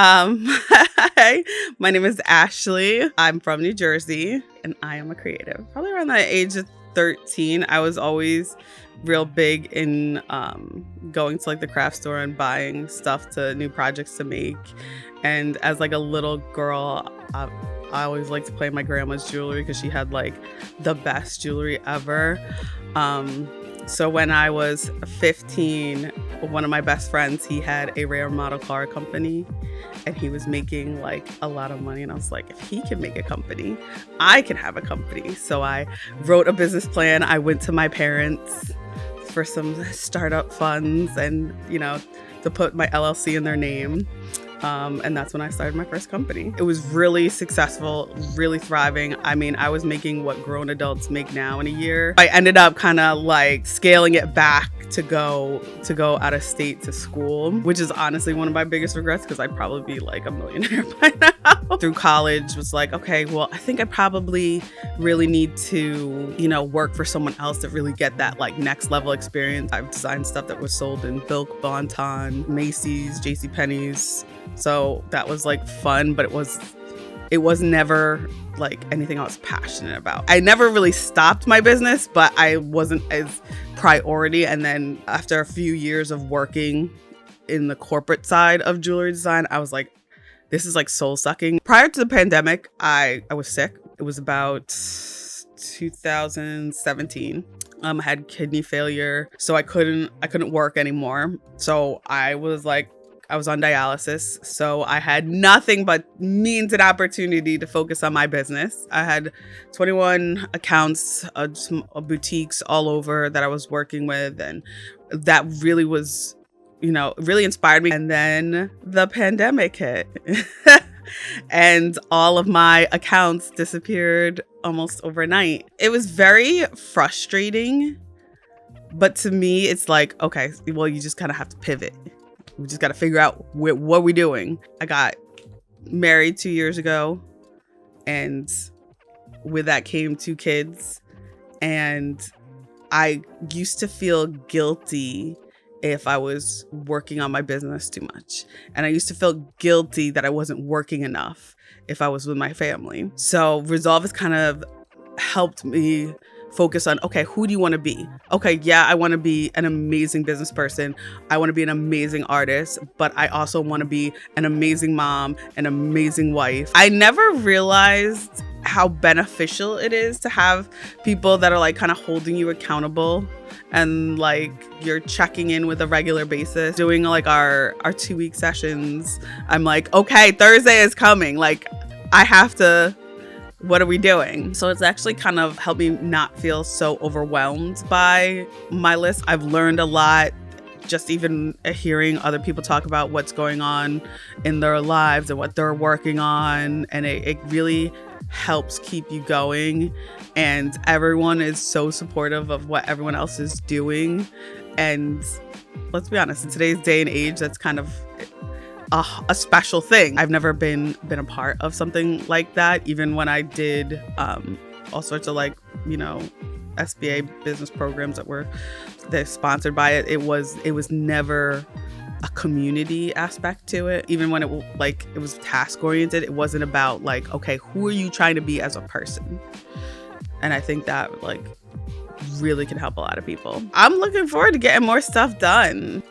Hi, my name is Ashleigh. I'm from New Jersey and I am a creative. Probably around the age of 13, I was always real big in going to like the craft store and buying stuff to new projects to make. And as like a little girl, I always liked to play my grandma's jewelry because she had like the best jewelry ever. So when I was 15, one of my best friends, he had a rare model car company and he was making like a lot of money. And I was like, if he can make a company, I can have a company. So I wrote a business plan. I went to my parents for some startup funds and, you know, to put my LLC in their name. And that's when I started my first company. It was really successful, really thriving. I mean, I was making what grown adults make now in a year. I ended up kind of like scaling it back to go out of state to school, which is honestly one of my biggest regrets because I'd probably be like a millionaire by now. Through college was like, okay, well, I think I probably really need to, you know, work for someone else to really get that like next level experience. I've designed stuff that was sold in Bilk, Bon-Ton, Macy's, JCPenney's. So that was like fun, but it was never like anything I was passionate about. I never really stopped my business, but I wasn't as priority. And then after a few years of working in the corporate side of jewelry design, I was like, this is like soul sucking. Prior to the pandemic, I was sick. It was about 2017. I had kidney failure, so I couldn't work anymore. So I was on dialysis, so I had nothing but means and opportunity to focus on my business. I had 21 accounts, boutiques all over that I was working with, and that really was, you know, really inspired me. And then the pandemic hit and all of my accounts disappeared almost overnight. It was very frustrating, but to me, it's like, okay, well, you just kind of have to pivot. We just got to figure out what we're doing. I got married 2 years ago, and with that came 2 kids. And I used to feel guilty if I was working on my business too much. And I used to feel guilty that I wasn't working enough if I was with my family. So Resolve has kind of helped me focus on, okay, who do you want to be? Okay, yeah, I want to be an amazing business person. I want to be an amazing artist, but I also want to be an amazing mom, an amazing wife. I never realized how beneficial it is to have people that are like kind of holding you accountable and like you're checking in with a regular basis, doing like our 2-week sessions. I'm like, okay, Thursday is coming. Like I have to, what are we doing? So it's actually kind of helped me not feel so overwhelmed by my list. I've learned a lot just even hearing other people talk about what's going on in their lives and what they're working on. And it really helps keep you going. And everyone is so supportive of what everyone else is doing. And let's be honest, in today's day and age, that's kind of a special thing. I've never been a part of something like that. Even when I did all sorts of like, you know, SBA business programs they're sponsored by it. It was never a community aspect to it. Even when it was task oriented, it wasn't about like, okay, who are you trying to be as a person? And I think that like really can help a lot of people. I'm looking forward to getting more stuff done.